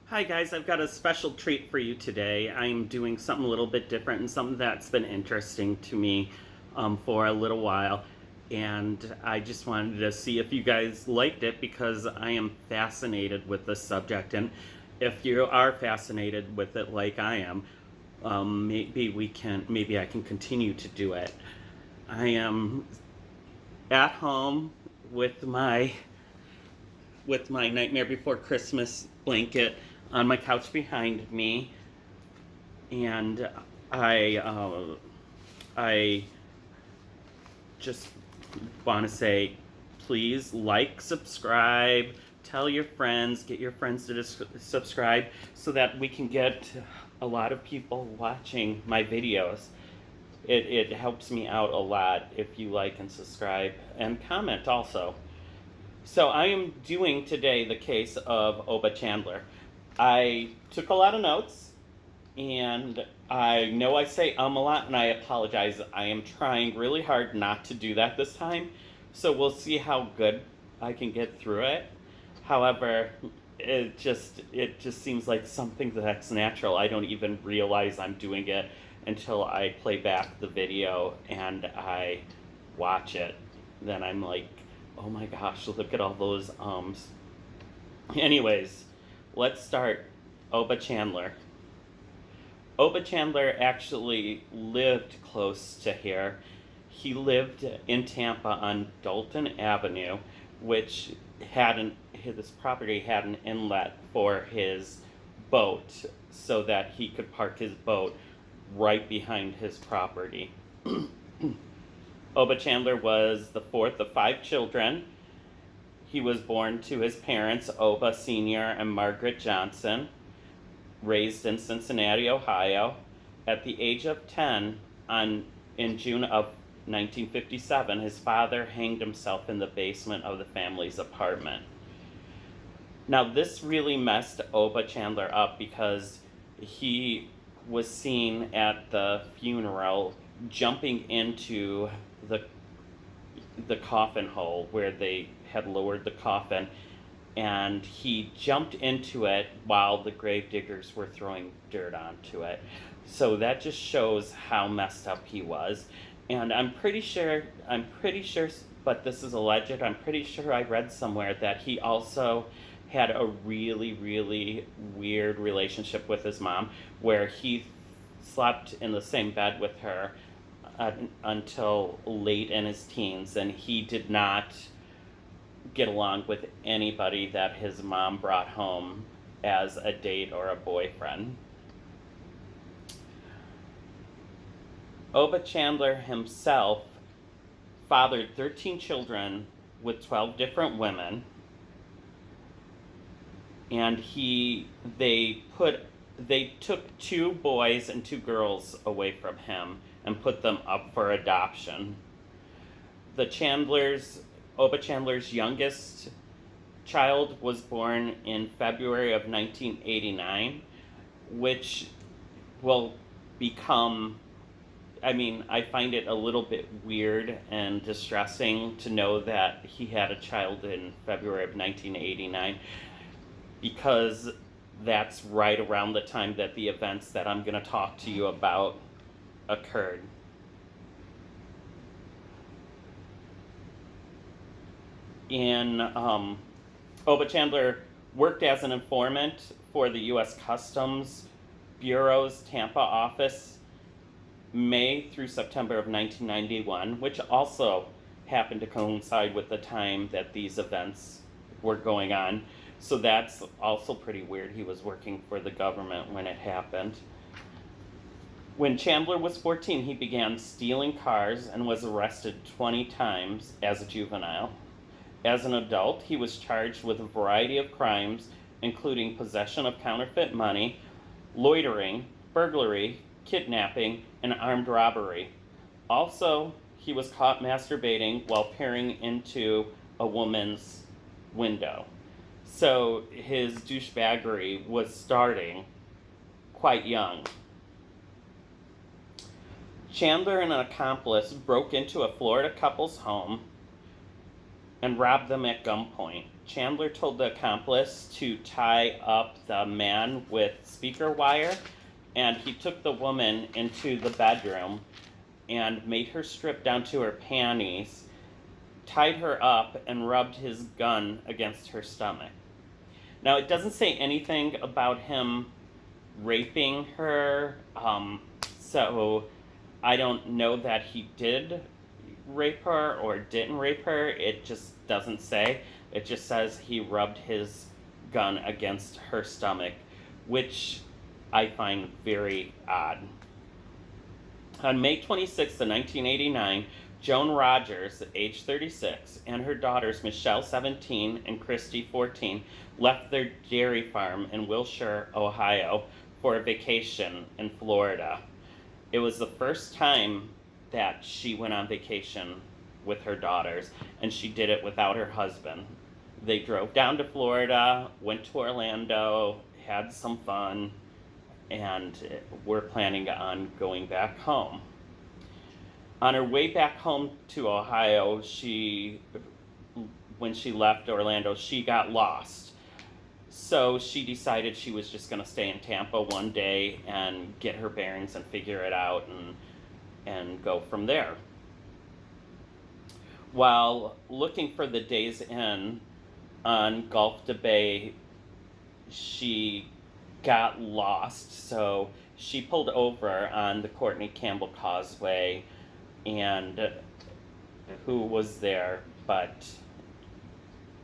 Hi guys, I've got a special treat for you today. I'm doing something a little bit different and something that's been interesting to me for a little while. And I just wanted to see if you guys liked it because I am fascinated with this subject. And if you are fascinated with it like I am, maybe I can continue to do it. I am at home with my Nightmare Before Christmas blanket on my couch behind me, and I just want to say, please like, subscribe, tell your friends, get your friends to subscribe, so that we can get a lot of people watching my videos. It helps me out a lot if you like and subscribe and comment also. So I am doing today the case of Oba Chandler. I took a lot of notes, and I know I say a lot, and I apologize. I am trying really hard not to do that this time, so we'll see how good I can get through it. However, it just seems like something that's natural. I don't even realize I'm doing it until I play back the video and I watch it. Then I'm like, oh my gosh, look at all those ums. Anyways, let's start. Oba Chandler. Oba Chandler actually lived close to here. He lived in Tampa on Dalton Avenue, which his property had an inlet for his boat so that he could park his boat right behind his property. Oba Chandler was the fourth of 5 children. He was born to his parents, Oba Sr. and Margaret Johnson, raised in Cincinnati, Ohio. At the age of 10, in June of 1957, his father hanged himself in the basement of the family's apartment. Now, this really messed Oba Chandler up because he was seen at the funeral jumping into the coffin hole where they had lowered the coffin, and he jumped into it while the grave diggers were throwing dirt onto it. So that just shows how messed up he was. And I'm pretty sure, but this is alleged, I'm pretty sure I read somewhere that he also had a really, really weird relationship with his mom, where he slept in the same bed with her until late in his teens, and he did not get along with anybody that his mom brought home as a date or a boyfriend. Oba Chandler himself fathered 13 children with 12 different women, and they took 2 boys and 2 girls away from him and put them up for adoption. Oba Chandler's youngest child was born in February of 1989, which will become, I find it a little bit weird and distressing to know that he had a child in February of 1989, because that's right around the time that the events that I'm going to talk to you about occurred. Oba Chandler worked as an informant for the U.S. Customs Bureau's Tampa office May through September of 1991, which also happened to coincide with the time that these events were going on. So that's also pretty weird. He was working for the government when it happened. When Chandler was 14, he began stealing cars and was arrested 20 times as a juvenile. As an adult, he was charged with a variety of crimes, including possession of counterfeit money, loitering, burglary, kidnapping, and armed robbery. Also, he was caught masturbating while peering into a woman's window. So his douchebaggery was starting quite young. Chandler and an accomplice broke into a Florida couple's home and robbed them at gunpoint. Chandler told the accomplice to tie up the man with speaker wire, and he took the woman into the bedroom and made her strip down to her panties, tied her up, and rubbed his gun against her stomach. Now, it doesn't say anything about him raping her, so I don't know that he did rape her or didn't rape her. It just doesn't say. It just says he rubbed his gun against her stomach, which I find very odd. On May 26th of 1989, Joan Rogers, age 36, and her daughters Michelle, 17, and Christy, 14, left their dairy farm in Wilshire, Ohio, for a vacation in Florida. It was the first time that she went on vacation with her daughters, and she did it without her husband. They drove down to Florida, went to Orlando, had some fun, and were planning on going back home. On her way back home to Ohio, when she left Orlando, she got lost. So she decided she was just going to stay in Tampa one day and get her bearings and figure it out and go from there. While looking for the Days Inn on Gulf to Bay, she got lost, so she pulled over on the Courtney Campbell Causeway, and who was there but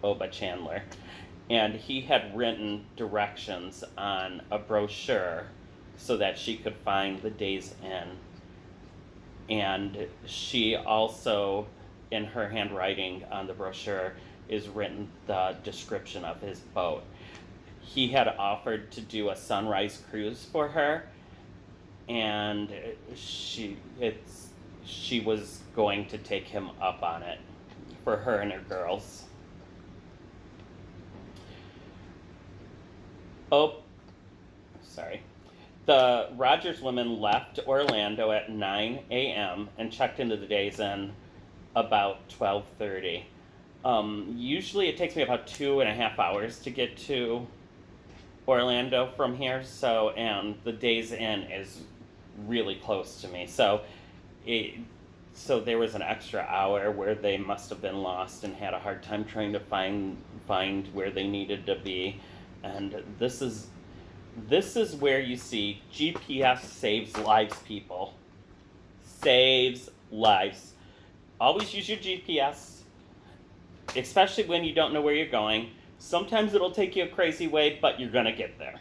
Oba Chandler. And he had written directions on a brochure so that she could find the Days Inn. And she also, in her handwriting on the brochure, is written the description of his boat. He had offered to do a sunrise cruise for her, and she was going to take him up on it for her and her girls. The Rogers women left Orlando at 9 a.m. and checked into the Days Inn about 12:30. Usually it takes me about 2.5 hours to get to Orlando from here, and the Days Inn is really close to me. So there was an extra hour where they must have been lost and had a hard time trying to find where they needed to be. And this is where you see GPS saves lives, people. Saves lives. Always use your GPS, especially when you don't know where you're going. Sometimes it'll take you a crazy way, but you're going to get there.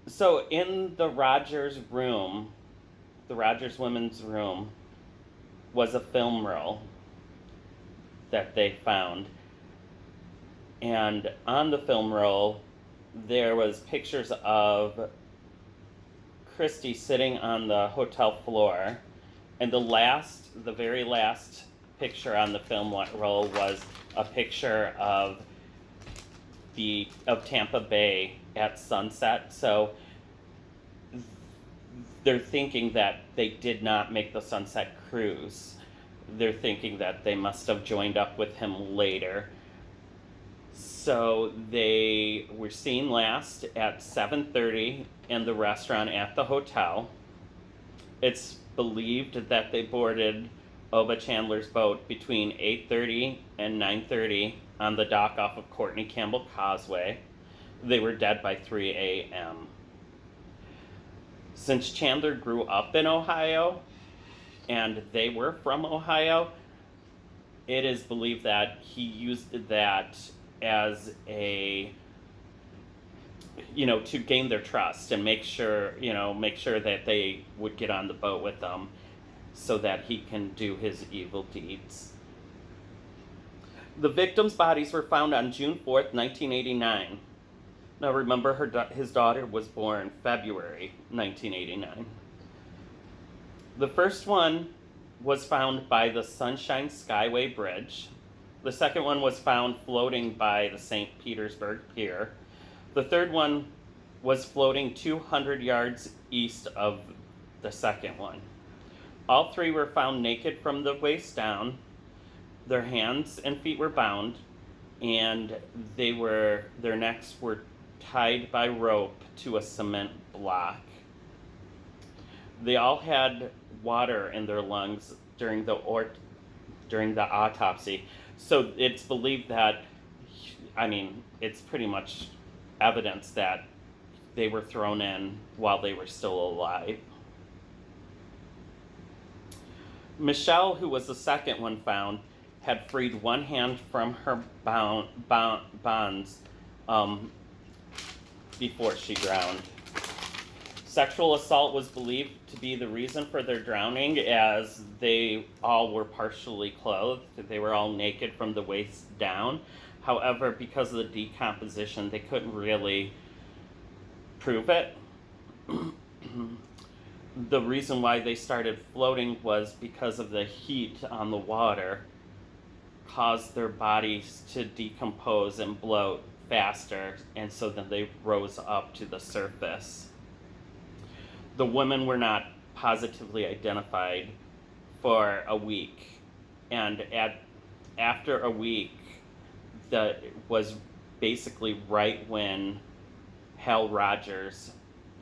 So in the Rogers room, the Rogers women's room, was a film roll that they found. And on the film roll, there was pictures of Christy sitting on the hotel floor. And the very last picture on the film roll was a picture of Tampa Bay at sunset. So they're thinking that they did not make the sunset cruise. They're thinking that they must have joined up with him later. So they were seen last at 7:30 in the restaurant at the hotel. It's believed that they boarded Oba Chandler's boat between 8:30 and 9:30 on the dock off of Courtney Campbell Causeway. They were dead by 3 a.m. Since Chandler grew up in Ohio, and they were from Ohio, it is believed that he used that as to gain their trust and make sure that they would get on the boat with them so that he can do his evil deeds. The victims' bodies were found on June 4th, 1989. Now remember, his daughter was born February 1989. The first one was found by the Sunshine Skyway Bridge. The second one was found floating by the St. Petersburg Pier. The third one was floating 200 yards east of the second one. All three were found naked from the waist down. Their hands and feet were bound, and their necks were tied by rope to a cement block. They all had water in their lungs during the autopsy. So it's believed that, it's pretty much evidence that they were thrown in while they were still alive. Michelle, who was the second one found, had freed one hand from her bonds before she drowned. Sexual assault was believed to be the reason for their drowning, as they all were partially clothed. They were all naked from the waist down. However, because of the decomposition, they couldn't really prove it. The reason why they started floating was because of the heat on the water caused their bodies to decompose and bloat faster, and so then they rose up to the surface. The women were not positively identified for a week, and after a week, that was basically right when Hal Rogers,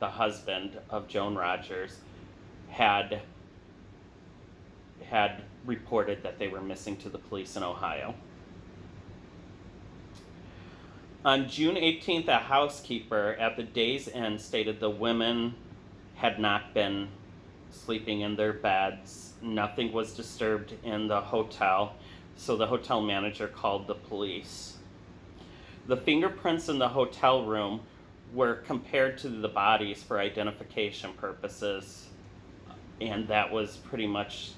the husband of Joan Rogers, had reported that they were missing to the police in Ohio. On June 18th, a housekeeper at the Days Inn stated the women had not been sleeping in their beds. Nothing was disturbed in the hotel, so the hotel manager called the police. The fingerprints in the hotel room were compared to the bodies for identification purposes, and that was pretty much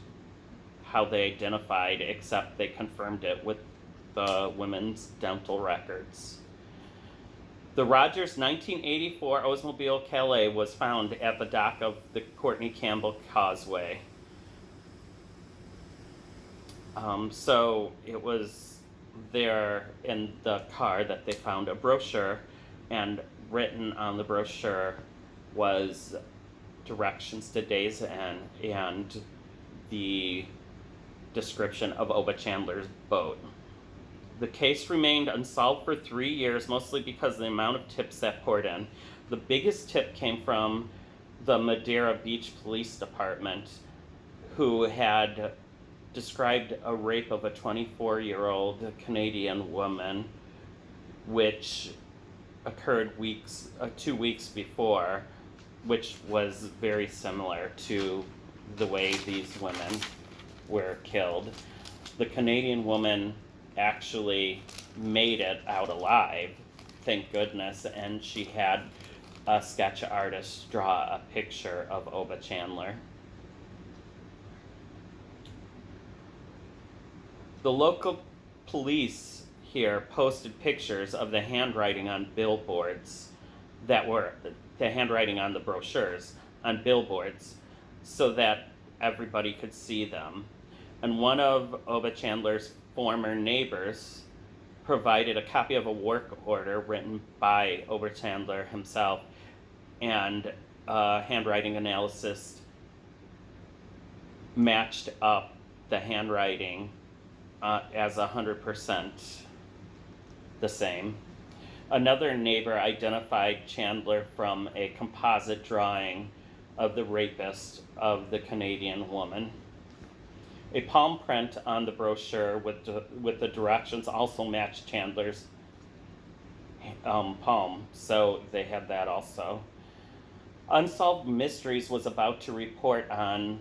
how they identified, except they confirmed it with the women's dental records. The Rogers 1984 Oldsmobile Calais was found at the dock of the Courtney Campbell Causeway. So it was there in the car that they found a brochure, and written on the brochure was directions to Days Inn and the description of Oba Chandler's boat. The case remained unsolved for 3 years, mostly because of the amount of tips that poured in. The biggest tip came from the Madeira Beach Police Department, who had described a rape of a 24-year-old Canadian woman, which occurred 2 weeks before, which was very similar to the way these women were killed. The Canadian woman actually made it out alive, thank goodness, and she had a sketch artist draw a picture of Oba Chandler. The local police here posted pictures of the handwriting on billboards that were the handwriting on the brochures on billboards so that everybody could see them. And one of Oba Chandler's former neighbors provided a copy of a work order written by Oba Chandler himself, and handwriting analysis matched up the handwriting as 100% the same. Another neighbor identified Chandler from a composite drawing of the rapist of the Canadian woman. A palm print on the brochure with the directions also matched Chandler's palm, so they had that also. Unsolved Mysteries was about to report on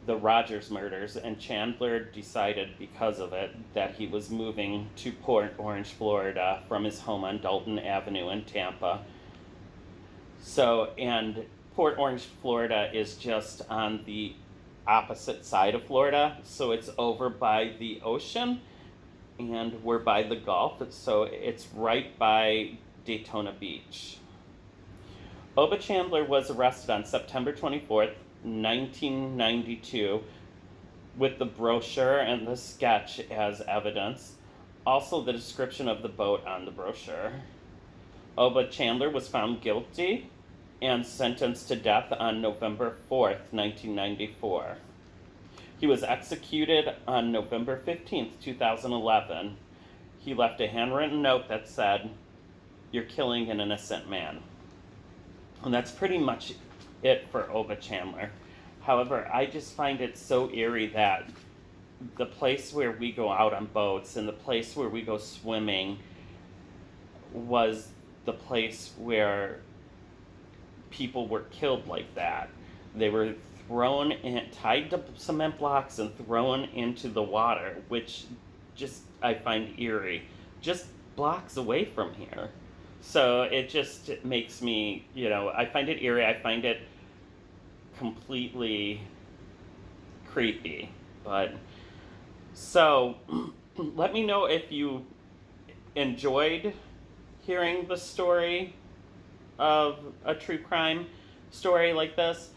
the Rogers murders, and Chandler decided because of it that he was moving to Port Orange, Florida from his home on Dalton Avenue in Tampa. And Port Orange, Florida is just on the opposite side of Florida, so it's over by the ocean, and we're by the Gulf, so it's right by Daytona Beach. Oba Chandler was arrested on September 24th, 1992, with the brochure and the sketch as evidence, also the description of the boat on the brochure. Oba Chandler was found guilty and sentenced to death on November 4th, 1994. He was executed on November 15th, 2011. He left a handwritten note that said, "You're killing an innocent man." And that's pretty much it for Oba Chandler. However, I just find it so eerie that the place where we go out on boats and the place where we go swimming was the place where people were killed like that. They were thrown in, tied to cement blocks and thrown into the water, which just I find eerie. Just blocks away from here. So it makes me, I find it eerie. I find it completely creepy. But so let me know if you enjoyed hearing the story of a true crime story like this.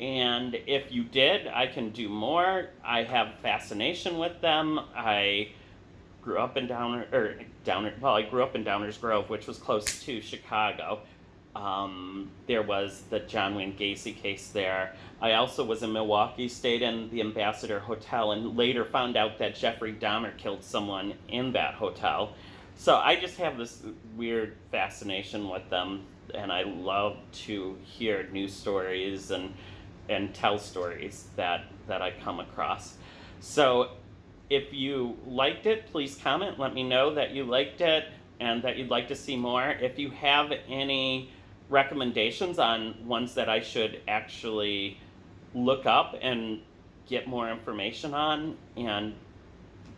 And if you did, I can do more. I have fascination with them. I grew up in I grew up in Downers Grove, which was close to Chicago. There was the John Wayne Gacy case there. I also was in Milwaukee, stayed in the Ambassador Hotel, and later found out that Jeffrey Dahmer killed someone in that hotel. So I just have this weird fascination with them, and I love to hear news stories and tell stories that I come across. So if you liked it, please comment. Let me know that you liked it and that you'd like to see more. If you have any recommendations on ones that I should actually look up and get more information on and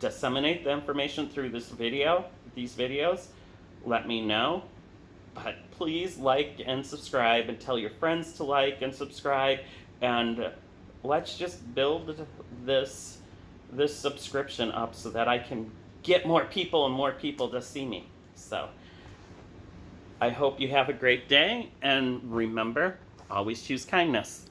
disseminate the information through these videos, let me know. But please like and subscribe and tell your friends to like and subscribe, and let's just build this subscription up so that I can get more people to see me. So I hope you have a great day, and remember, always choose kindness.